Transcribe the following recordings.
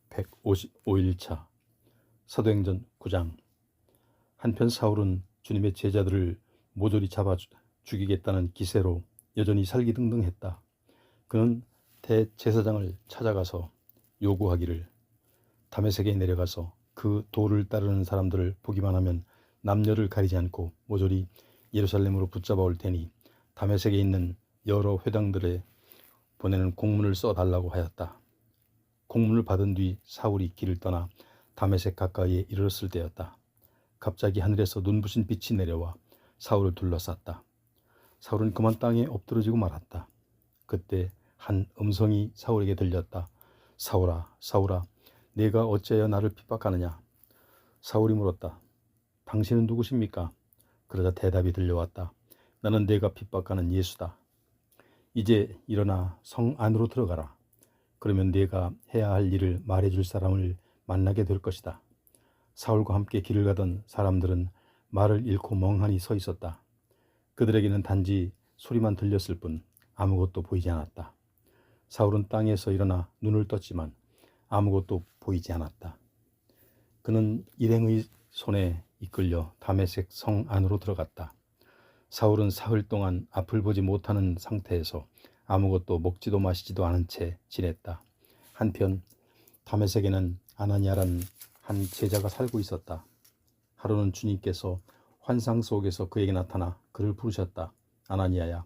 155일차 사도행전 9장. 한편 사울은 주님의 제자들을 모조리 잡아 죽이겠다는 기세로 여전히 살기등등했다. 그는 대제사장을 찾아가서 요구하기를 다메섹에 내려가서 그 도를 따르는 사람들을 보기만 하면 남녀를 가리지 않고 모조리 예루살렘으로 붙잡아 올 테니 다메섹에 있는 여러 회당들에 보내는 공문을 써달라고 하였다. 공문을 받은 뒤 사울이 길을 떠나 다메섹 가까이에 이르렀을 때였다. 갑자기 하늘에서 눈부신 빛이 내려와 사울을 둘러쌌다. 사울은 그만 땅에 엎드러지고 말았다. 그때 한 음성이 사울에게 들렸다. 사울아, 사울아, 내가 어찌하여 나를 핍박하느냐? 사울이 물었다. 당신은 누구십니까? 그러자 대답이 들려왔다. 나는 내가 핍박하는 예수다. 이제 일어나 성 안으로 들어가라. 그러면 네가 해야 할 일을 말해줄 사람을 만나게 될 것이다. 사울과 함께 길을 가던 사람들은 말을 잃고 멍하니 서 있었다. 그들에게는 단지 소리만 들렸을 뿐 아무것도 보이지 않았다. 사울은 땅에서 일어나 눈을 떴지만 아무것도 보이지 않았다. 그는 일행의 손에 이끌려 다메섹 성 안으로 들어갔다. 사울은 사흘 동안 앞을 보지 못하는 상태에서 아무것도 먹지도 마시지도 않은 채 지냈다. 한편 다메섹에는 아나니아라는 한 제자가 살고 있었다. 하루는 주님께서 환상 속에서 그에게 나타나 그를 부르셨다. 아나니아야.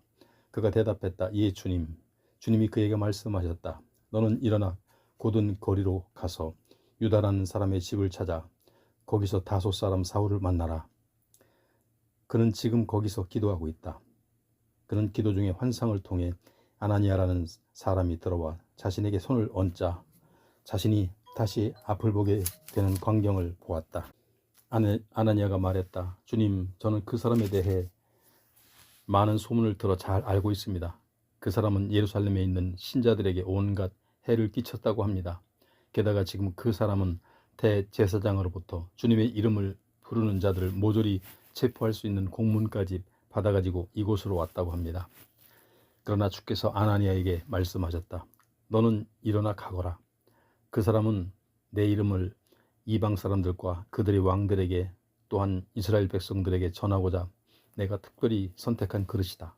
그가 대답했다. 예, 주님. 주님이 그에게 말씀하셨다. 너는 일어나 곧은 거리로 가서 유다라는 사람의 집을 찾아 거기서 다소 사람 사울을 만나라. 그는 지금 거기서 기도하고 있다. 그는 기도 중에 환상을 통해 아나니아라는 사람이 들어와 자신에게 손을 얹자 자신이 다시 앞을 보게 되는 광경을 보았다. 아나니아가 말했다. 주님, 저는 그 사람에 대해 많은 소문을 들어 잘 알고 있습니다. 그 사람은 예루살렘에 있는 신자들에게 온갖 해를 끼쳤다고 합니다. 게다가 지금 그 사람은 대제사장으로부터 주님의 이름을 부르는 자들을 모조리 체포할 수 있는 공문까지 받아가지고 이곳으로 왔다고 합니다. 그러나 주께서 아나니아에게 말씀하셨다. 너는 일어나 가거라. 그 사람은 내 이름을 이방 사람들과 그들의 왕들에게 또한 이스라엘 백성들에게 전하고자 내가 특별히 선택한 그릇이다.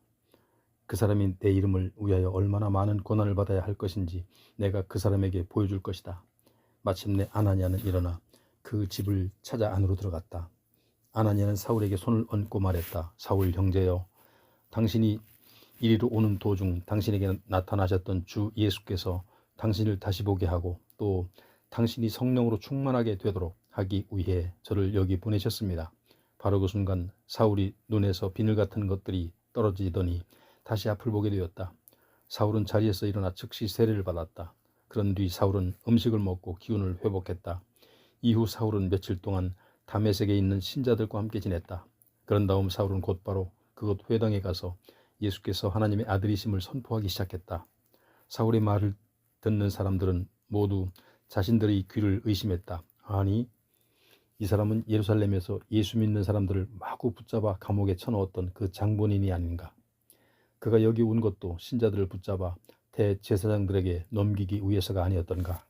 그 사람이 내 이름을 위하여 얼마나 많은 고난을 받아야 할 것인지 내가 그 사람에게 보여줄 것이다. 마침내 아나니아는 일어나 그 집을 찾아 안으로 들어갔다. 아나니아는 사울에게 손을 얹고 말했다. 사울 형제여, 당신이 이리로 오는 도중 당신에게 나타나셨던 주 예수께서 당신을 다시 보게 하고 또 당신이 성령으로 충만하게 되도록 하기 위해 저를 여기 보내셨습니다. 바로 그 순간 사울이 눈에서 비늘 같은 것들이 떨어지더니 다시 앞을 보게 되었다. 사울은 자리에서 일어나 즉시 세례를 받았다. 그런 뒤 사울은 음식을 먹고 기운을 회복했다. 이후 사울은 며칠 동안 다메섹에 있는 신자들과 함께 지냈다. 그런 다음 사울은 곧바로 그곳 회당에 가서 예수께서 하나님의 아들이심을 선포하기 시작했다. 사울의 말을 듣는 사람들은 모두 자신들의 귀를 의심했다. 아니, 이 사람은 예루살렘에서 예수 믿는 사람들을 마구 붙잡아 감옥에 쳐넣었던 그 장본인이 아닌가. 그가 여기 온 것도 신자들을 붙잡아 대제사장들에게 넘기기 위해서가 아니었던가.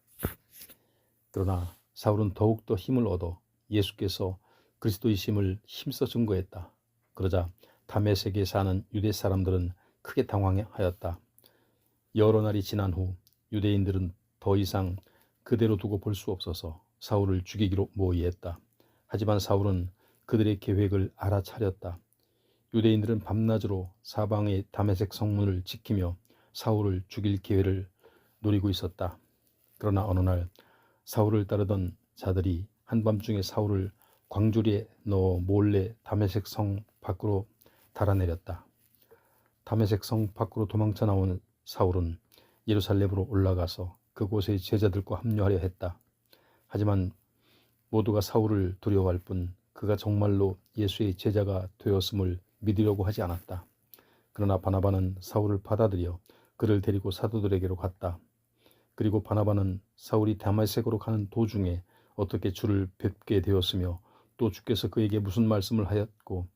그러나 사울은 더욱더 힘을 얻어 예수께서 그리스도이심을 힘써 증거했다. 그러자 다메섹에 사는 유대 사람들은 크게 당황하였다. 여러 날이 지난 후 유대인들은 더 이상 그대로 두고 볼 수 없어서 사울을 죽이기로 모의했다. 하지만 사울은 그들의 계획을 알아차렸다. 유대인들은 밤낮으로 사방의 다메섹 성문을 지키며 사울을 죽일 기회를 노리고 있었다. 그러나 어느 날 사울을 따르던 자들이 한밤중에 사울을 광주리에 넣어 몰래 다메섹 성 밖으로 달아내렸다. 다메섹 성 밖으로 도망쳐 나온 사울은 예루살렘으로 올라가서 그곳의 제자들과 합류하려 했다. 하지만 모두가 사울을 두려워할 뿐 그가 정말로 예수의 제자가 되었음을 믿으려고 하지 않았다. 그러나 바나바는 사울을 받아들여 그를 데리고 사도들에게로 갔다. 그리고 바나바는 사울이 다메섹으로 가는 도중에 어떻게 주를 뵙게 되었으며 또 주께서 그에게 무슨 말씀을 하였고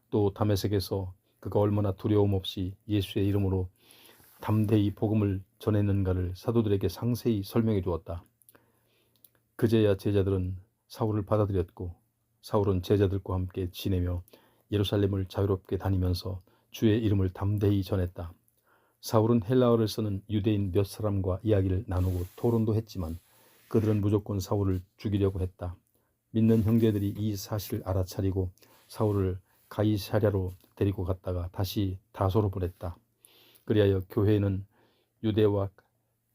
또 다메섹에서 그가 얼마나 두려움 없이 예수의 이름으로 담대히 복음을 전했는가를 사도들에게 상세히 설명해 주었다. 그제야 제자들은 사울을 받아들였고 사울은 제자들과 함께 지내며 예루살렘을 자유롭게 다니면서 주의 이름을 담대히 전했다. 사울은 헬라어를 쓰는 유대인 몇 사람과 이야기를 나누고 토론도 했지만 그들은 무조건 사울을 죽이려고 했다. 믿는 형제들이 이 사실을 알아차리고 사울을 가이사랴로 데리고 갔다가 다시 다소로 보냈다. 그리하여 교회는 유대와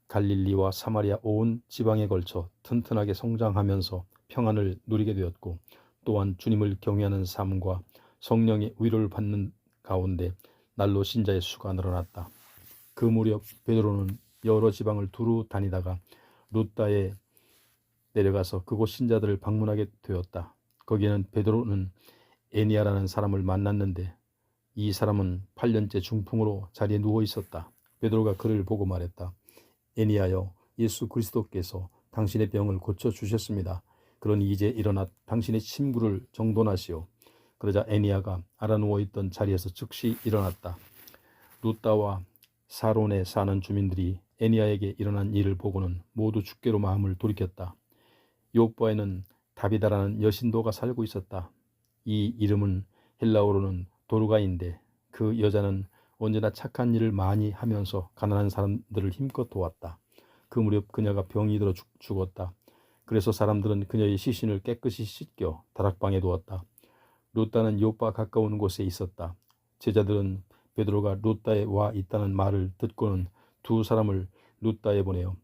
갈릴리와 사마리아 온 지방에 걸쳐 튼튼하게 성장하면서 평안을 누리게 되었고 또한 주님을 경외하는 삶과 성령의 위로를 받는 가운데 날로 신자의 수가 늘어났다. 그 무렵 베드로는 여러 지방을 두루 다니다가 루다에 내려가서 그곳 신자들을 방문하게 되었다. 거기에는 베드로는 에니아라는 사람을 만났는데 이 사람은 8년째 중풍으로 자리에 누워 있었다. 베드로가 그를 보고 말했다. 에니아여, 예수 그리스도께서 당신의 병을 고쳐주셨습니다. 그러니 이제 일어나 당신의 침구를 정돈하시오. 그러자 에니아가 알아 누워있던 자리에서 즉시 일어났다. 루다와 사론에 사는 주민들이 에니아에게 일어난 일을 보고는 모두 주께로 마음을 돌이켰다. 요빠에는 다비다라는 여신도가 살고 있었다. 이 이름은 헬라어로는 도르가인데 그 여자는 언제나 착한 일을 많이 하면서 가난한 사람들을 힘껏 도왔다. 그 무렵 그녀가 병이 들어 죽었다. 그래서 사람들은 그녀의 시신을 깨끗이 씻겨 다락방에 두었다. 루다는 요빠 가까운 곳에 있었다. 제자들은 베드로가 루다에 와 있다는 말을 듣고는 두 사람을 루다에 보내어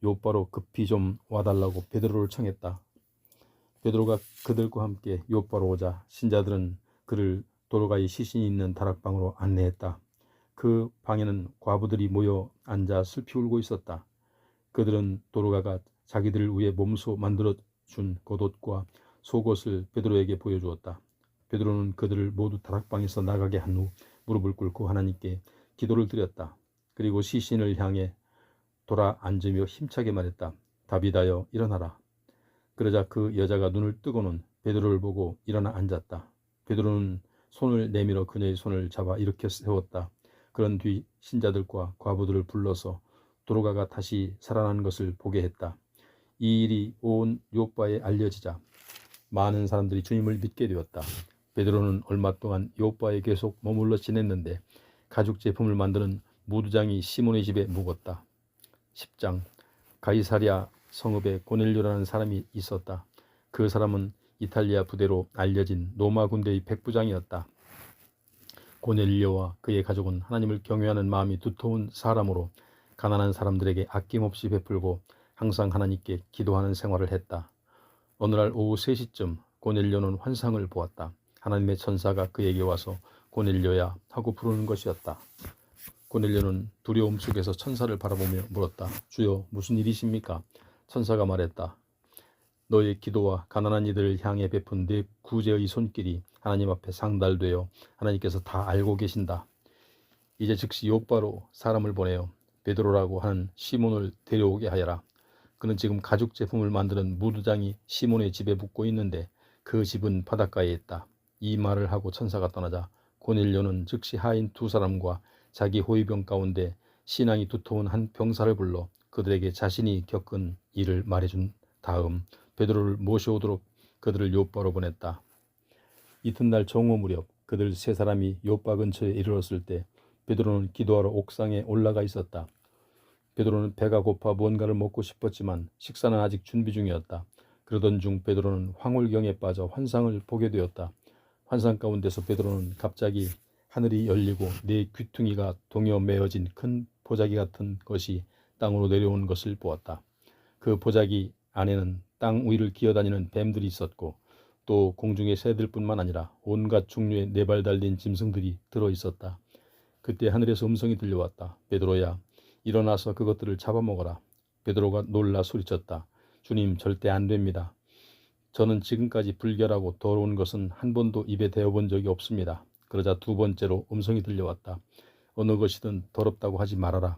요빠로 급히 좀 와달라고 베드로를 청했다. 베드로가 그들과 함께 요빠로 오자 신자들은 그를 도로가의 시신이 있는 다락방으로 안내했다. 그 방에는 과부들이 모여 앉아 슬피 울고 있었다. 그들은 도로가가 자기들을 위해 몸소 만들어준 겉옷과 속옷을 베드로에게 보여주었다. 베드로는 그들을 모두 다락방에서 나가게 한 후 무릎을 꿇고 하나님께 기도를 드렸다. 그리고 시신을 향해 돌아 앉으며 힘차게 말했다. 다비다여 일어나라. 그러자 그 여자가 눈을 뜨고는 베드로를 보고 일어나 앉았다. 베드로는 손을 내밀어 그녀의 손을 잡아 일으켜 세웠다. 그런 뒤 신자들과 과부들을 불러서 도로가가 다시 살아난 것을 보게 했다. 이 일이 온 요빠에 알려지자 많은 사람들이 주님을 믿게 되었다. 베드로는 얼마 동안 요빠에 계속 머물러 지냈는데 가죽 제품을 만드는 무두장이 시몬의 집에 묵었다. 10장 가이사랴 성읍에 고넬료라는 사람이 있었다. 그 사람은 이탈리아 부대로 알려진 로마 군대의 백부장이었다. 고넬료와 그의 가족은 하나님을 경외하는 마음이 두터운 사람으로 가난한 사람들에게 아낌없이 베풀고 항상 하나님께 기도하는 생활을 했다. 어느 날 오후 3시쯤 고넬료는 환상을 보았다. 하나님의 천사가 그에게 와서 고넬료야 하고 부르는 것이었다. 고넬료는 두려움 속에서 천사를 바라보며 물었다. 주여 무슨 일이십니까? 천사가 말했다. 너의 기도와 가난한 이들을 향해 베푼 네 구제의 손길이 하나님 앞에 상달되어 하나님께서 다 알고 계신다. 이제 즉시 요빠로 사람을 보내어 베드로라고 하는 시몬을 데려오게 하여라. 그는 지금 가죽 제품을 만드는 무두장이 시몬의 집에 묵고 있는데 그 집은 바닷가에 있다. 이 말을 하고 천사가 떠나자 고넬료는 즉시 하인 두 사람과 자기 호위병 가운데 신앙이 두터운 한 병사를 불러 그들에게 자신이 겪은 일을 말해준 다음 베드로를 모셔오도록 그들을 요빠로 보냈다. 이튿날 정오 무렵 그들 세 사람이 요빠 근처에 이르렀을 때 베드로는 기도하러 옥상에 올라가 있었다. 베드로는 배가 고파 무언가를 먹고 싶었지만 식사는 아직 준비 중이었다. 그러던 중 베드로는 황홀경에 빠져 환상을 보게 되었다. 환상 가운데서 베드로는 갑자기 하늘이 열리고 네 귀퉁이가 동여 메어진 큰 보자기 같은 것이 땅으로 내려온 것을 보았다. 그 보자기 안에는 땅 위를 기어다니는 뱀들이 있었고 또 공중의 새들뿐만 아니라 온갖 종류의 네 발 달린 짐승들이 들어있었다. 그때 하늘에서 음성이 들려왔다. 베드로야 일어나서 그것들을 잡아먹어라. 베드로가 놀라 소리쳤다. 주님 절대 안 됩니다. 저는 지금까지 불결하고 더러운 것은 한 번도 입에 대어본 적이 없습니다. 그러자 두 번째로 음성이 들려왔다. 어느 것이든 더럽다고 하지 말아라.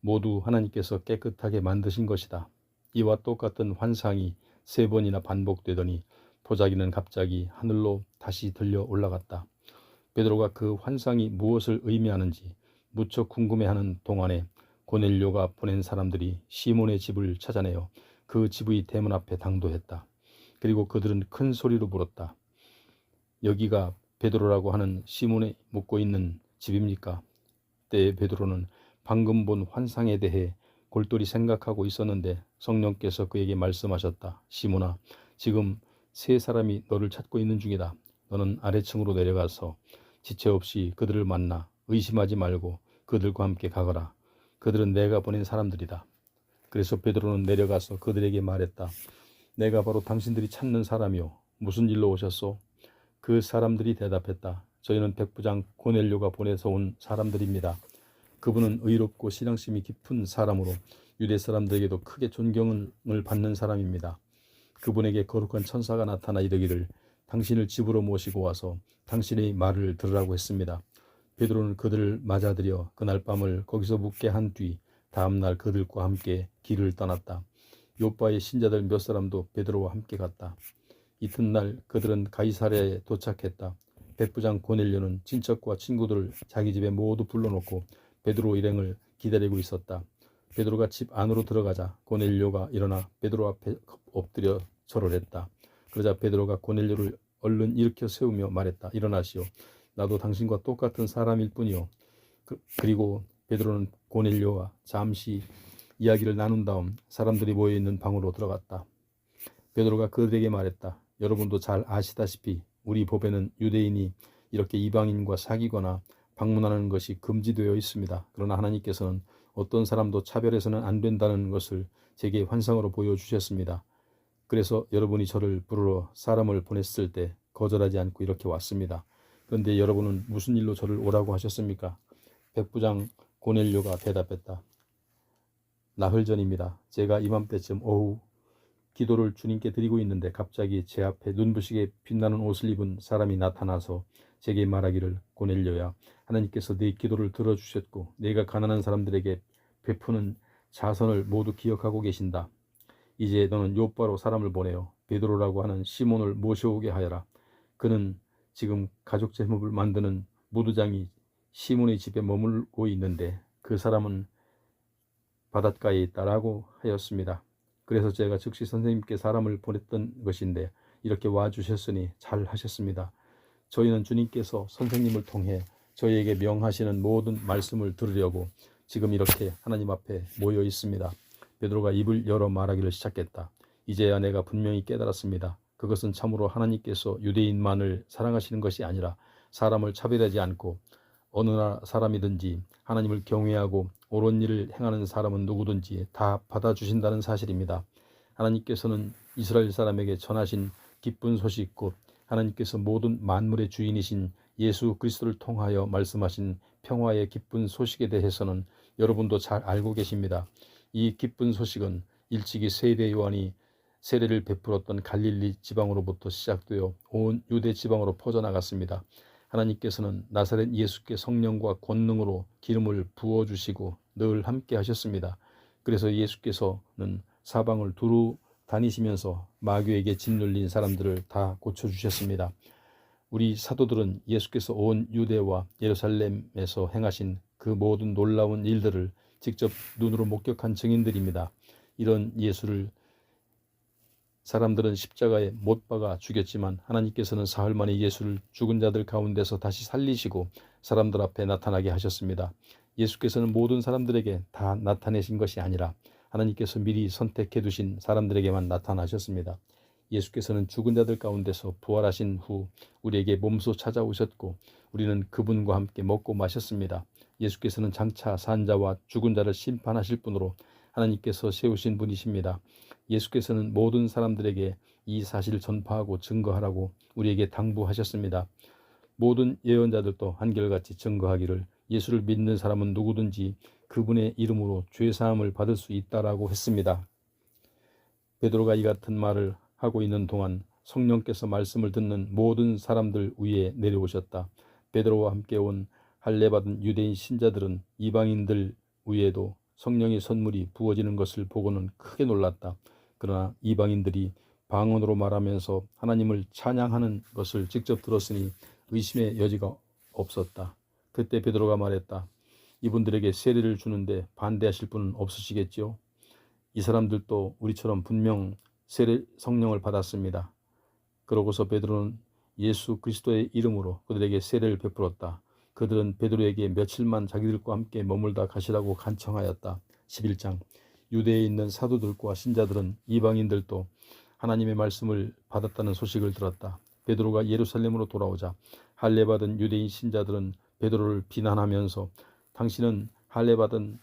모두 하나님께서 깨끗하게 만드신 것이다. 이와 똑같은 환상이 3번이나 반복되더니 보자기는 갑자기 하늘로 다시 들려 올라갔다. 베드로가 그 환상이 무엇을 의미하는지 무척 궁금해하는 동안에 고넬료가 보낸 사람들이 시몬의 집을 찾아내어 그 집의 대문 앞에 당도했다. 그리고 그들은 큰 소리로 물었다. 여기가 베드로라고 하는 시몬이 묵고 있는 집입니까? 때에 베드로는 방금 본 환상에 대해 골똘히 생각하고 있었는데 성령께서 그에게 말씀하셨다. 시몬아, 지금 세 사람이 너를 찾고 있는 중이다. 너는 아래층으로 내려가서 지체 없이 그들을 만나 의심하지 말고 그들과 함께 가거라. 그들은 내가 보낸 사람들이다. 그래서 베드로는 내려가서 그들에게 말했다. 내가 바로 당신들이 찾는 사람이요. 무슨 일로 오셨소? 그 사람들이 대답했다. 저희는 백부장 고넬료가 보내서 온 사람들입니다. 그분은 의롭고 신앙심이 깊은 사람으로 유대 사람들에게도 크게 존경을 받는 사람입니다. 그분에게 거룩한 천사가 나타나 이르기를 당신을 집으로 모시고 와서 당신의 말을 들으라고 했습니다. 베드로는 그들을 맞아들여 그날 밤을 거기서 묵게 한 뒤 다음날 그들과 함께 길을 떠났다. 요빠의 신자들 몇 사람도 베드로와 함께 갔다. 이튿날 그들은 가이사랴에 도착했다. 백부장 고넬료는 친척과 친구들을 자기 집에 모두 불러놓고 베드로 일행을 기다리고 있었다. 베드로가 집 안으로 들어가자 고넬료가 일어나 베드로 앞에 엎드려 절을 했다. 그러자 베드로가 고넬료를 얼른 일으켜 세우며 말했다. 일어나시오. 나도 당신과 똑같은 사람일 뿐이요. 그리고 베드로는 고넬료와 잠시 이야기를 나눈 다음 사람들이 모여있는 방으로 들어갔다. 베드로가 그들에게 말했다. 여러분도 잘 아시다시피 우리 법에는 유대인이 이렇게 이방인과 사귀거나 방문하는 것이 금지되어 있습니다. 그러나 하나님께서는 어떤 사람도 차별해서는 안 된다는 것을 제게 환상으로 보여주셨습니다. 그래서 여러분이 저를 부르러 사람을 보냈을 때 거절하지 않고 이렇게 왔습니다. 그런데 여러분은 무슨 일로 저를 오라고 하셨습니까? 백부장 고넬료가 대답했다. 나흘 전입니다. 제가 이맘때쯤 오후 기도를 주님께 드리고 있는데 갑자기 제 앞에 눈부시게 빛나는 옷을 입은 사람이 나타나서 제게 말하기를 고넬료야, 하나님께서 네 기도를 들어주셨고 내가 가난한 사람들에게 베푸는 자선을 모두 기억하고 계신다. 이제 너는 요바로 사람을 보내어 베드로라고 하는 시몬을 모셔오게 하여라. 그는 지금 가족 제목을 만드는 무두장이 시몬의 집에 머물고 있는데 그 사람은 바닷가에 있다라고 하였습니다. 그래서 제가 즉시 선생님께 사람을 보냈던 것인데 이렇게 와주셨으니 잘 하셨습니다. 저희는 주님께서 선생님을 통해 저희에게 명하시는 모든 말씀을 들으려고 지금 이렇게 하나님 앞에 모여 있습니다. 베드로가 입을 열어 말하기를 시작했다. 이제야 내가 분명히 깨달았습니다. 그것은 참으로 하나님께서 유대인만을 사랑하시는 것이 아니라 사람을 차별하지 않고 어느 나라 사람이든지 하나님을 경외하고 옳은 일을 행하는 사람은 누구든지 다 받아주신다는 사실입니다. 하나님께서는 이스라엘 사람에게 전하신 기쁜 소식 곧 하나님께서 모든 만물의 주인이신 예수 그리스도를 통하여 말씀하신 평화의 기쁜 소식에 대해서는 여러분도 잘 알고 계십니다. 이 기쁜 소식은 일찍이 세례 요한이 세례를 베풀었던 갈릴리 지방으로부터 시작되어 온 유대 지방으로 퍼져나갔습니다. 하나님께서는 나사렛 예수께 성령과 권능으로 기름을 부어주시고 늘 함께 하셨습니다. 그래서 예수께서는 사방을 두루 다니시면서 마귀에게 짓눌린 사람들을 다 고쳐주셨습니다. 우리 사도들은 예수께서 온 유대와 예루살렘에서 행하신 그 모든 놀라운 일들을 직접 눈으로 목격한 증인들입니다. 이런 예수를 사람들은 십자가에 못 박아 죽였지만 하나님께서는 사흘 만에 예수를 죽은 자들 가운데서 다시 살리시고 사람들 앞에 나타나게 하셨습니다. 예수께서는 모든 사람들에게 다 나타내신 것이 아니라 하나님께서 미리 선택해 두신 사람들에게만 나타나셨습니다. 예수께서는 죽은 자들 가운데서 부활하신 후 우리에게 몸소 찾아오셨고 우리는 그분과 함께 먹고 마셨습니다. 예수께서는 장차 산 자와 죽은 자를 심판하실 분으로 하나님께서 세우신 분이십니다. 예수께서는 모든 사람들에게 이 사실을 전파하고 증거하라고 우리에게 당부하셨습니다. 모든 예언자들도 한결같이 증거하기를 예수를 믿는 사람은 누구든지 그분의 이름으로 죄사함을 받을 수 있다라고 했습니다. 베드로가 이 같은 말을 하고 있는 동안 성령께서 말씀을 듣는 모든 사람들 위에 내려오셨다. 베드로와 함께 온 할례받은 유대인 신자들은 이방인들 위에도 성령의 선물이 부어지는 것을 보고는 크게 놀랐다. 그러나 이방인들이 방언으로 말하면서 하나님을 찬양하는 것을 직접 들었으니 의심의 여지가 없었다. 그때 베드로가 말했다. 이분들에게 세례를 주는데 반대하실 분은 없으시겠지요? 이 사람들도 우리처럼 분명 세례 성령을 받았습니다. 그러고서 베드로는 예수 그리스도의 이름으로 그들에게 세례를 베풀었다. 그들은 베드로에게 며칠만 자기들과 함께 머물다 가시라고 간청하였다. 11장. 유대에 있는 사도들과 신자들은 이방인들도 하나님의 말씀을 받았다는 소식을 들었다. 베드로가 예루살렘으로 돌아오자 할례받은 유대인 신자들은 베드로를 비난하면서 당신은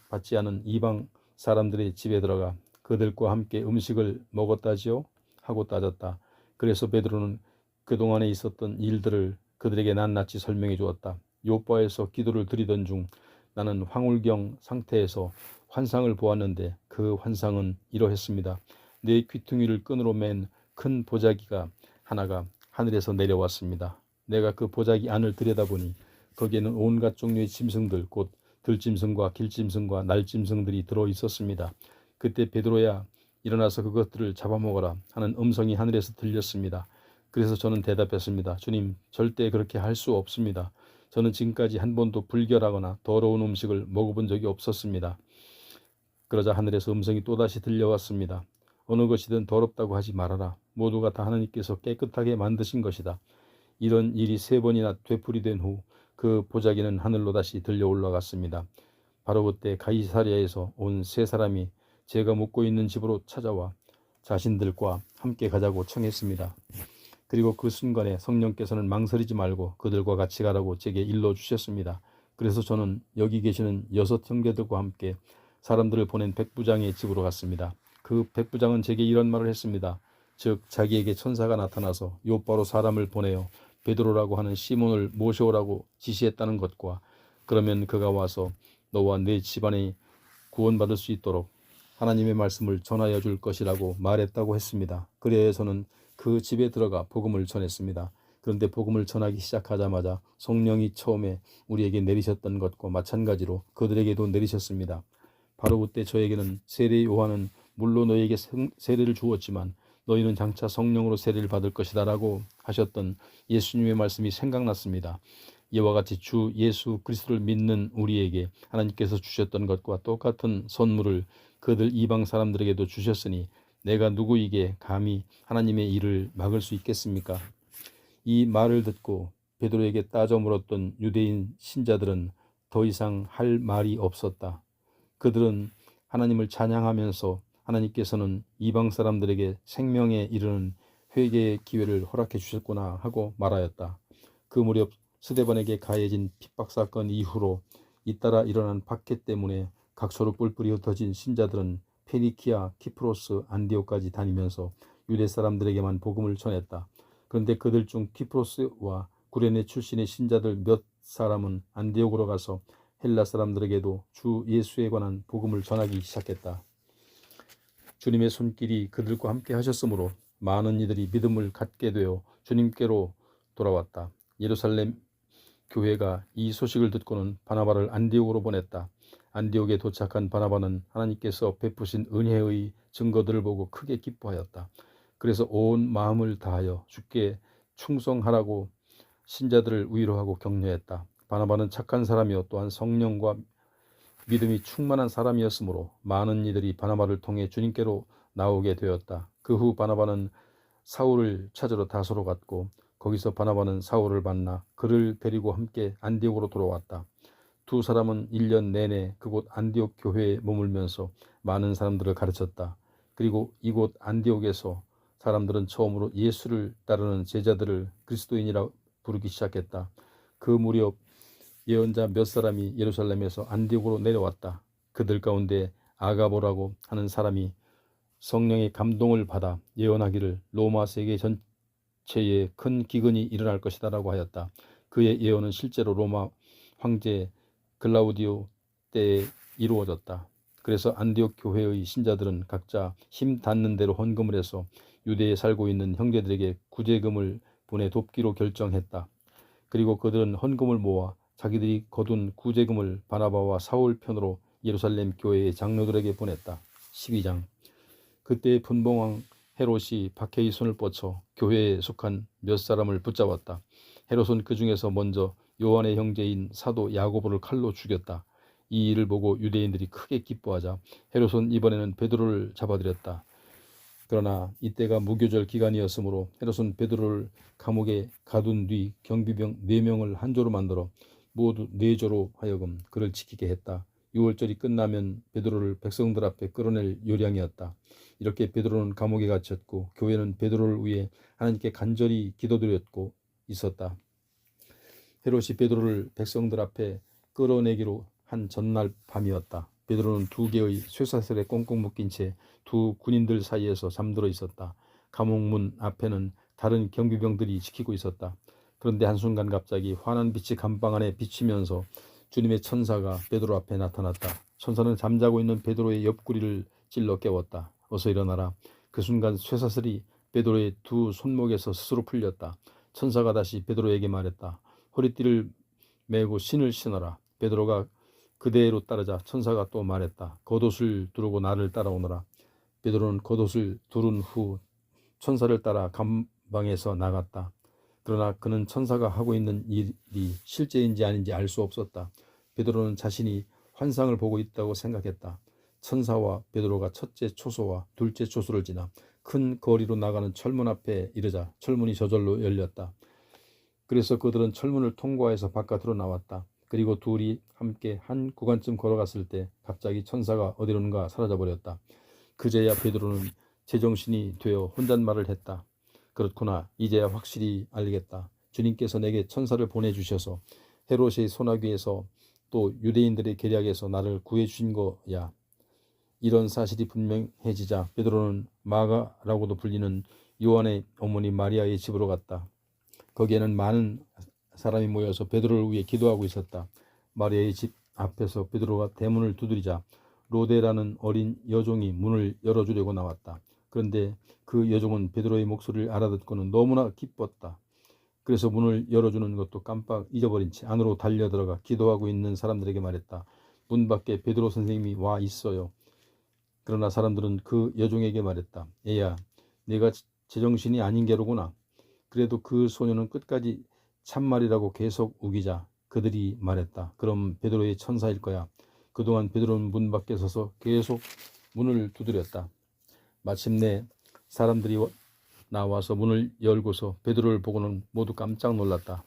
받지 않은 이방 사람들의 집에 들어가 그들과 함께 음식을 먹었다지요? 하고 따졌다. 그래서 베드로는 그동안에 있었던 일들을 그들에게 낱낱이 설명해 주었다. 요바에서 기도를 드리던 중 나는 황홀경 상태에서 환상을 보았는데 그 환상은 이러했습니다. 내 귀퉁이를 끈으로 맨 큰 보자기가 하나가 하늘에서 내려왔습니다. 내가 그 보자기 안을 들여다보니 거기에는 온갖 종류의 짐승들, 곧 들짐승과 길짐승과 날짐승들이 들어 있었습니다. 그때 베드로야 일어나서 그것들을 잡아먹어라 하는 음성이 하늘에서 들렸습니다. 그래서 저는 대답했습니다. 주님, 절대 그렇게 할 수 없습니다. 저는 지금까지 한 번도 불결하거나 더러운 음식을 먹어본 적이 없었습니다. 그러자 하늘에서 음성이 또다시 들려왔습니다. 어느 것이든 더럽다고 하지 말아라. 모두가 다 하나님께서 깨끗하게 만드신 것이다. 이런 일이 3번이나 되풀이된 후 그 보자기는 하늘로 다시 들려 올라갔습니다. 바로 그때 가이사랴에서 온 3사람이 제가 묵고 있는 집으로 찾아와 자신들과 함께 가자고 청했습니다. 그리고 그 순간에 성령께서는 망설이지 말고 그들과 같이 가라고 제게 일러주셨습니다. 그래서 저는 여기 계시는 6 형제들과 함께 사람들을 보낸 백부장의 집으로 갔습니다. 그 백부장은 제게 이런 말을 했습니다. 즉 자기에게 천사가 나타나서 요바로 사람을 보내어 베드로라고 하는 시몬을 모셔오라고 지시했다는 것과 그러면 그가 와서 너와 네 집안이 구원받을 수 있도록 하나님의 말씀을 전하여 줄 것이라고 말했다고 했습니다. 그래야 저는 그 집에 들어가 복음을 전했습니다. 그런데 복음을 전하기 시작하자마자 성령이 처음에 우리에게 내리셨던 것과 마찬가지로 그들에게도 내리셨습니다. 바로 그때 저에게는 세례 요한은 물로 너희에게 세례를 주었지만 너희는 장차 성령으로 세례를 받을 것이다 라고 하셨던 예수님의 말씀이 생각났습니다. 이와 같이 주 예수 그리스도를 믿는 우리에게 하나님께서 주셨던 것과 똑같은 선물을 그들 이방 사람들에게도 주셨으니 내가 누구에게 감히 하나님의 일을 막을 수 있겠습니까? 이 말을 듣고 베드로에게 따져 물었던 유대인 신자들은 더 이상 할 말이 없었다. 그들은 하나님을 찬양하면서 하나님께서는 이방 사람들에게 생명에 이르는 회개의 기회를 허락해 주셨구나 하고 말하였다. 그 무렵 스데반에게 가해진 핍박 사건 이후로 잇따라 일어난 박해 때문에 각소로 뿔뿔이 흩어진 신자들은 페니키아, 키프로스, 안디옥까지 다니면서 유대 사람들에게만 복음을 전했다. 그런데 그들 중 키프로스와 구레네 출신의 신자들 몇 사람은 안디옥으로 가서 헬라 사람들에게도 주 예수에 관한 복음을 전하기 시작했다. 주님의 손길이 그들과 함께 하셨으므로 많은 이들이 믿음을 갖게 되어 주님께로 돌아왔다. 예루살렘 교회가 이 소식을 듣고는 바나바를 안디옥으로 보냈다. 안디옥에 도착한 바나바는 하나님께서 베푸신 은혜의 증거들을 보고 크게 기뻐하였다. 그래서 온 마음을 다하여 주께 충성하라고 신자들을 위로하고 격려했다. 바나바는 착한 사람이요 또한 성령과 믿음이 충만한 사람이었으므로 많은 이들이 바나바를 통해 주님께로 나오게 되었다. 그 후 바나바는 사울을 찾으러 다소로 갔고 거기서 바나바는 사울을 만나 그를 데리고 함께 안디옥으로 돌아왔다. 2 사람은 1년 내내 그곳 안디옥 교회에 머물면서 많은 사람들을 가르쳤다. 그리고 이곳 안디옥에서 사람들은 처음으로 예수를 따르는 제자들을 그리스도인이라 부르기 시작했다. 그 무렵 예언자 몇 사람이 예루살렘에서 안디옥으로 내려왔다. 그들 가운데 아가보라고 하는 사람이 성령의 감동을 받아 예언하기를 로마 세계 전체에 큰 기근이 일어날 것이다 라고 하였다. 그의 예언은 실제로 로마 황제 글라우디오 때에 이루어졌다. 그래서 안디옥 교회의 신자들은 각자 힘 닿는 대로 헌금을 해서 유대에 살고 있는 형제들에게 구제금을 보내 돕기로 결정했다. 그리고 그들은 헌금을 모아 자기들이 거둔 구제금을 바나바와 사울 편으로 예루살렘 교회의 장로들에게 보냈다. 12장. 그때 분봉왕 헤롯이 박해의 손을 뻗쳐 교회에 속한 몇 사람을 붙잡았다. 헤롯은 그 중에서 먼저 요한의 형제인 사도 야고보를 칼로 죽였다. 이 일을 보고 유대인들이 크게 기뻐하자 헤롯은 이번에는 베드로를 잡아들였다. 그러나 이때가 무교절 기간이었으므로 헤롯은 베드로를 감옥에 가둔 뒤 경비병 4명을 한 조로 만들어 모두 4조로 하여금 그를 지키게 했다. 6월절이 끝나면 베드로를 백성들 앞에 끌어낼 요량이었다. 이렇게 베드로는 감옥에 갇혔고 교회는 베드로를 위해 하나님께 간절히 기도드렸고 있었다. 헤롯이 베드로를 백성들 앞에 끌어내기로 한 전날 밤이었다. 베드로는 2개의 쇠사슬에 꽁꽁 묶인 채 2 군인들 사이에서 잠들어 있었다. 감옥문 앞에는 다른 경비병들이 지키고 있었다. 그런데 한순간 갑자기 환한 빛이 감방 안에 비치면서 주님의 천사가 베드로 앞에 나타났다. 천사는 잠자고 있는 베드로의 옆구리를 찔러 깨웠다. 어서 일어나라. 그 순간 쇠사슬이 베드로의 2 손목에서 스스로 풀렸다. 천사가 다시 베드로에게 말했다. 허리띠를 메고 신을 신어라. 베드로가 그대로 따르자 천사가 또 말했다. 겉옷을 두르고 나를 따라오너라. 베드로는 겉옷을 두른 후 천사를 따라 감방에서 나갔다. 그러나 그는 천사가 하고 있는 일이 실제인지 아닌지 알 수 없었다. 베드로는 자신이 환상을 보고 있다고 생각했다. 천사와 베드로가 첫째 초소와 둘째 초소를 지나 큰 거리로 나가는 철문 앞에 이르자 철문이 저절로 열렸다. 그래서 그들은 철문을 통과해서 바깥으로 나왔다. 그리고 둘이 함께 한 구간쯤 걸어갔을 때 갑자기 천사가 어디론가 사라져버렸다. 그제야 베드로는 제정신이 되어 혼잣말을 했다. 그렇구나. 이제야 확실히 알겠다. 주님께서 내게 천사를 보내주셔서 헤롯의 소나귀에서 또 유대인들의 계략에서 나를 구해주신 거야. 이런 사실이 분명해지자 베드로는 마가라고도 불리는 요한의 어머니 마리아의 집으로 갔다. 거기에는 많은 사람이 모여서 베드로를 위해 기도하고 있었다. 마리아의 집 앞에서 베드로가 대문을 두드리자 로데라는 어린 여종이 문을 열어주려고 나왔다. 그런데 그 여종은 베드로의 목소리를 알아듣고는 너무나 기뻤다. 그래서 문을 열어주는 것도 깜빡 잊어버린 채 안으로 달려들어가 기도하고 있는 사람들에게 말했다. 문 밖에 베드로 선생님이 와 있어요. 그러나 사람들은 그 여종에게 말했다. 얘야, 네가 제정신이 아닌 게로구나. 그래도 그 소녀는 끝까지 참말이라고 계속 우기자 그들이 말했다. 그럼 베드로의 천사일 거야. 그동안 베드로는 문 밖에 서서 계속 문을 두드렸다. 마침내 사람들이 나와서 문을 열고서 베드로를 보고는 모두 깜짝 놀랐다.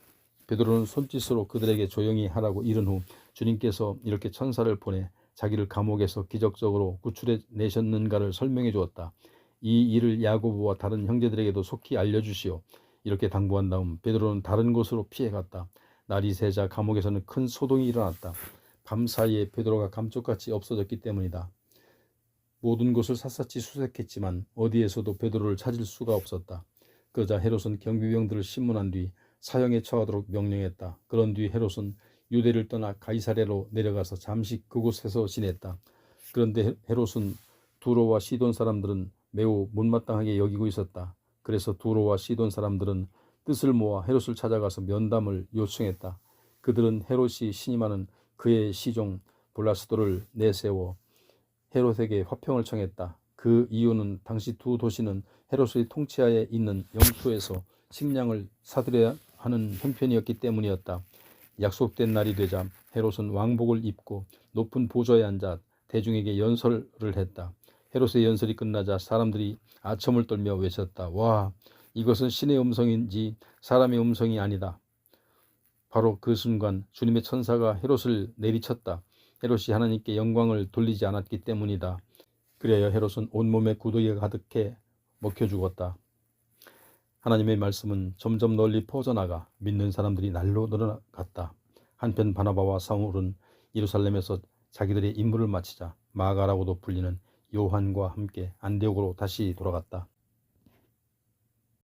베드로는 손짓으로 그들에게 조용히 하라고 이른 후 주님께서 이렇게 천사를 보내 자기를 감옥에서 기적적으로 구출해 내셨는가를 설명해 주었다. 이 일을 야고보와 다른 형제들에게도 속히 알려주시오. 이렇게 당부한 다음 베드로는 다른 곳으로 피해갔다. 날이 새자 감옥에서는 큰 소동이 일어났다. 밤사이에 베드로가 감쪽같이 없어졌기 때문이다. 모든 곳을 샅샅이 수색했지만 어디에서도 베드로를 찾을 수가 없었다. 그러자 헤롯은 경비병들을 신문한 뒤 사형에 처하도록 명령했다. 그런 뒤 헤롯은 유대를 떠나 가이사랴로 내려가서 잠시 그곳에서 지냈다. 그런데 헤롯은 두로와 시돈 사람들은 매우 못마땅하게 여기고 있었다. 그래서 두로와 시돈 사람들은 뜻을 모아 헤롯을 찾아가서 면담을 요청했다. 그들은 헤롯이 신임하는 그의 시종 블라스도를 내세워 헤롯에게 화평을 청했다. 그 이유는 당시 2 도시는 헤롯의 통치하에 있는 영토에서 식량을 사들여야 하는 형편이었기 때문이었다. 약속된 날이 되자 헤롯은 왕복을 입고 높은 보좌에 앉아 대중에게 연설을 했다. 헤롯의 연설이 끝나자 사람들이 아첨을 떨며 외쳤다. 와, 이것은 신의 음성인지 사람의 음성이 아니다. 바로 그 순간 주님의 천사가 헤롯을 내리쳤다. 헤롯이 하나님께 영광을 돌리지 않았기 때문이다. 그래야 헤롯은 온몸에 구더기가 가득해 먹혀 죽었다. 하나님의 말씀은 점점 널리 퍼져나가 믿는 사람들이 날로 늘어갔다. 한편 바나바와 사울은 예루살렘에서 자기들의 임무를 마치자 마가라고도 불리는 요한과 함께 안디옥으로 다시 돌아갔다.